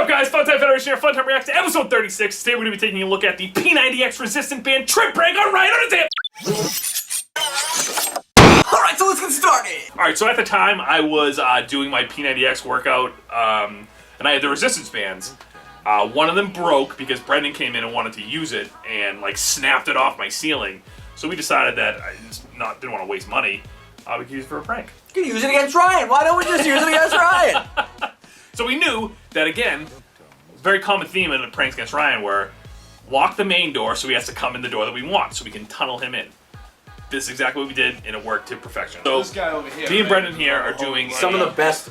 up, guys? Funtime Federation here. Funtime Reacts to episode 36. Today we're going to be taking a look at the P-90X resistant band trip break on Ryan on his hip. Alright, so let's get started! Alright, so at the time I was doing my P-90X workout, and I had the resistance bands. One of them broke because Brendan came in and wanted to use it and like snapped it off my ceiling. So we decided that I just didn't want to waste money. We could use it for a prank. You can use it against Ryan! Why don't we just use it against Ryan? So we knew that, again, very common theme in the pranks against Ryan were lock the main door so he has to come in the door that we want so we can tunnel him in. This is exactly what we did, and it worked to perfection. So this guy over here, me and Brendan here are doing some of the best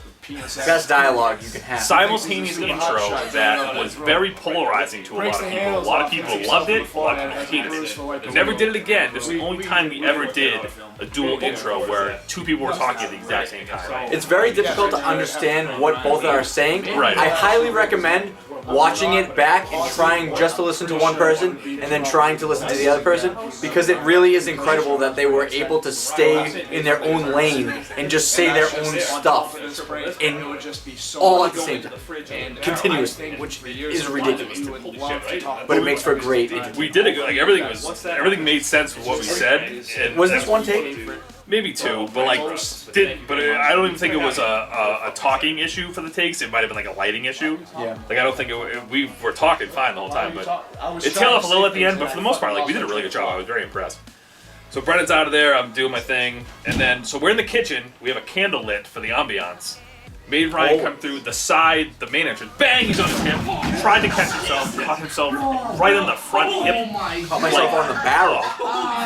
dialogue you can have. Simultaneous intro that was very polarizing to a lot of people. A lot of people loved it, a lot of people hated it. We never did it again. This is the only time we ever did a dual intro where two people were talking at the exact same time. It's very difficult to understand what both are saying. Right. I highly recommend watching it back and trying just to listen to one person and then trying to listen to the other person, because it really is incredible that they were able to stay in their own lane and just say their own stuff in all at the same time, continuously, which is ridiculous to me. But it makes for a great interview. We did it, like everything made sense with what we said. And Was this one take? Maybe two, but I don't even think it was a talking issue for the takes. It might have been like a lighting issue. Yeah. Like I don't think we were talking fine the whole time, but it tailed off a little at the end. But for the most part, like we did a really good job. I was very impressed. So Brendan's out of there. I'm doing my thing, and then so we're in the kitchen. We have a candle lit for the ambiance. Made Ryan come through the side, the main entrance. Bang! He's on his hip. Tried to catch himself. Caught himself right on the front hip. Caught myself on the barrel.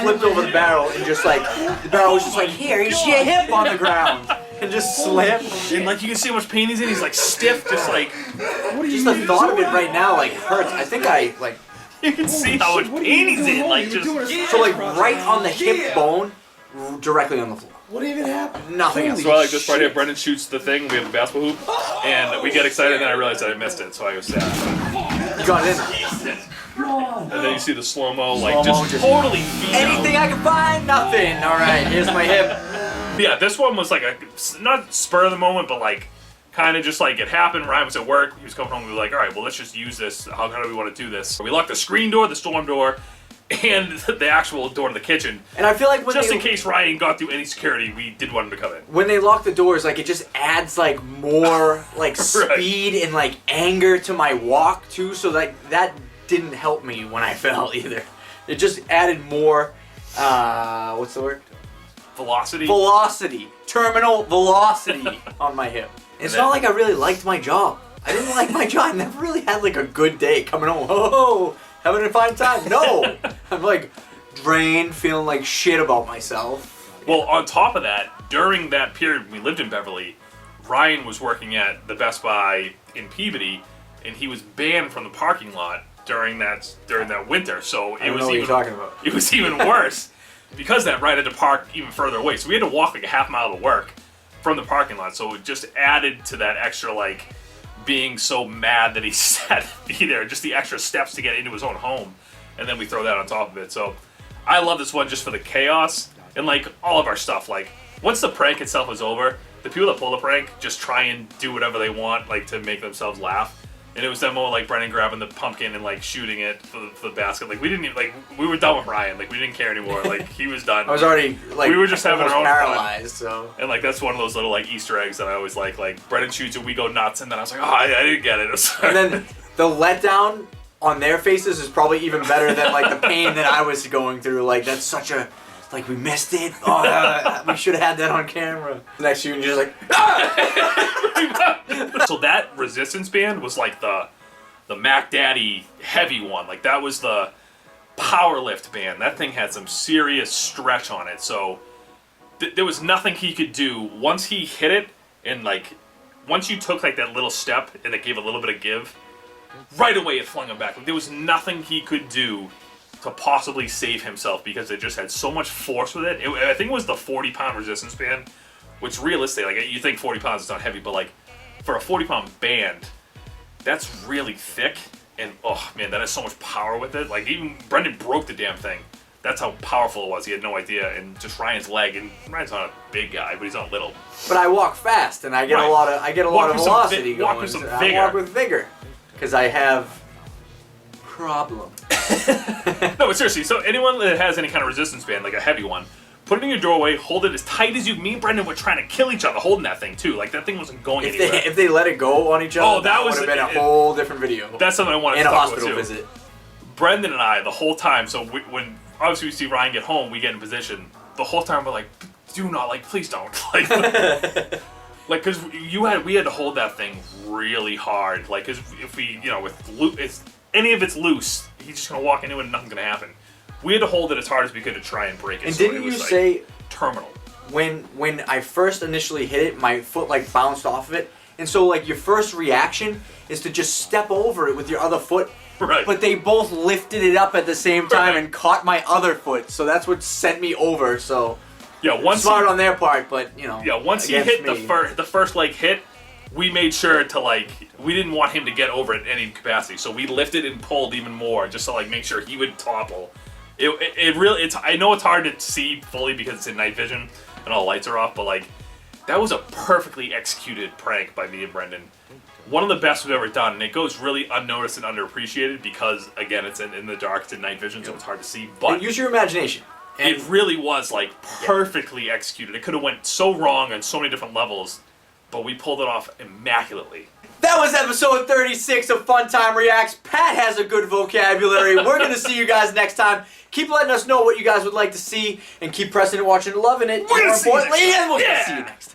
Flipped over the barrel and just like, the barrel was just like, here, here's your hip on the ground. And just slammed. And like you can see how much pain he's in. He's like stiff, just like. Just the thought of it right now like hurts. I think I like. You can see how much pain he's in. Like just. So like right on the hip bone, directly on the floor. What even happened? Nothing else. So I like this right here. Brendan shoots the thing. We have the basketball hoop, and we get excited. And then I realized that I missed it, so I go sad. You got it in. And then you see the slow mo, like just totally. Anything I can find, nothing. All right, here's my hip. Yeah, this one was like a not spur of the moment, but like kind of just like it happened. Ryan was at work. He was coming home. We were like, all right, well let's just use this. How do we want to do this? We locked the screen door, the storm door, and the actual door to the kitchen. And I feel like when just in case Ryan got through any security, we did want him to come in. When they lock the doors, like it just adds like more like speed and like anger to my walk too. So like that didn't help me when I fell either. It just added more. What's the word? Velocity. Velocity. Terminal velocity on my hip. It's not like I really liked my job. I didn't like my job. I never really had like a good day coming home. Oh. Having a fine time? No! I'm like drained, feeling like shit about myself. Well, on top of that, during that period we lived in Beverly, Ryan was working at the Best Buy in Peabody, and he was banned from the parking lot during that winter. So it was even talking about. It was even worse because that Ryan had to park even further away. So we had to walk like a half mile to work from the parking lot. So it just added to that extra like. Being so mad that he had to be there, just the extra steps to get into his own home, and then we throw that on top of it. So I love this one just for the chaos and like all of our stuff. Like once the prank itself is over, the people that pull the prank just try and do whatever they want, like to make themselves laugh. And it was that moment like Brendan grabbing the pumpkin and like shooting it for the basket. Like we didn't even, like we were done with Ryan. Like we didn't care anymore. Like he was done. I was already like we were just having our own paralyzed. fun. So and like that's one of those little like Easter eggs that I always like. Like Brendan shoots and we go nuts, and then I was like, oh, I didn't get it. And then the letdown on their faces is probably even better than like the pain that I was going through. Like that's such a. Like, we missed it. Oh, we should have had that on camera. Next year, and you're just like, ah! So that resistance band was like the Mac Daddy heavy one. Like that was the power lift band. That thing had some serious stretch on it. So there was nothing he could do once he hit it, and like once you took like that little step and it gave a little bit of give, right away it flung him back. Like, there was nothing he could do to possibly save himself because it just had so much force with it. I think it was the 40-pound resistance band, which realistically, like you think 40 pounds is not heavy, but like for a 40-pound band, that's really thick, and oh man, that has so much power with it. Like even Brendan broke the damn thing. That's how powerful it was. He had no idea, and just Ryan's leg, and Ryan's not a big guy, but he's not little. But I walk fast, and I get a lot of velocity going. Walk with some vigor. I walk with vigor. because I have problem. No, but seriously, so anyone that has any kind of resistance band, like a heavy one, put it in your doorway, hold it as tight as you. Me and Brendan were trying to kill each other holding that thing too. Like that thing wasn't going anywhere. If they let it go on each other, that would have been a whole different video. That's something I wanted to talk talk about about too. visit. Brendan and I, the whole time, so when obviously we see Ryan get home, we get in position. The whole time we're like, do not, like, please don't. Like, because we had to hold that thing really hard. Like, because if we, you know, if any of it's loose, he's just going to walk into it and nothing's going to happen. We had to hold it as hard as we could to try and break it. And so didn't it was, you like, say, terminal? When I first initially hit it, my foot, like, bounced off of it. And so, like, your first reaction is to just step over it with your other foot. Right. But they both lifted it up at the same time and caught my other foot, so that's what sent me over. So yeah, once smart on their part, but you know. Yeah, once he hit the first like hit, we made sure to like we didn't want him to get over it in any capacity, so we lifted and pulled even more just to like make sure he would topple. It really I know it's hard to see fully because it's in night vision and all lights are off, but like that was a perfectly executed prank by me and Brendan. One of the best we've ever done, and it goes really unnoticed and underappreciated because, again, it's in the dark, it's in night vision, so it's hard to see. But use your imagination. It really was, like, perfectly executed. It could have went so wrong on so many different levels, but we pulled it off immaculately. That was episode 36 of Fun Time Reacts. Pat has a good vocabulary. We're going to see you guys next time. Keep letting us know what you guys would like to see, and keep pressing it, watching, and loving it. We're going to see you next time. And we're going to see you next time.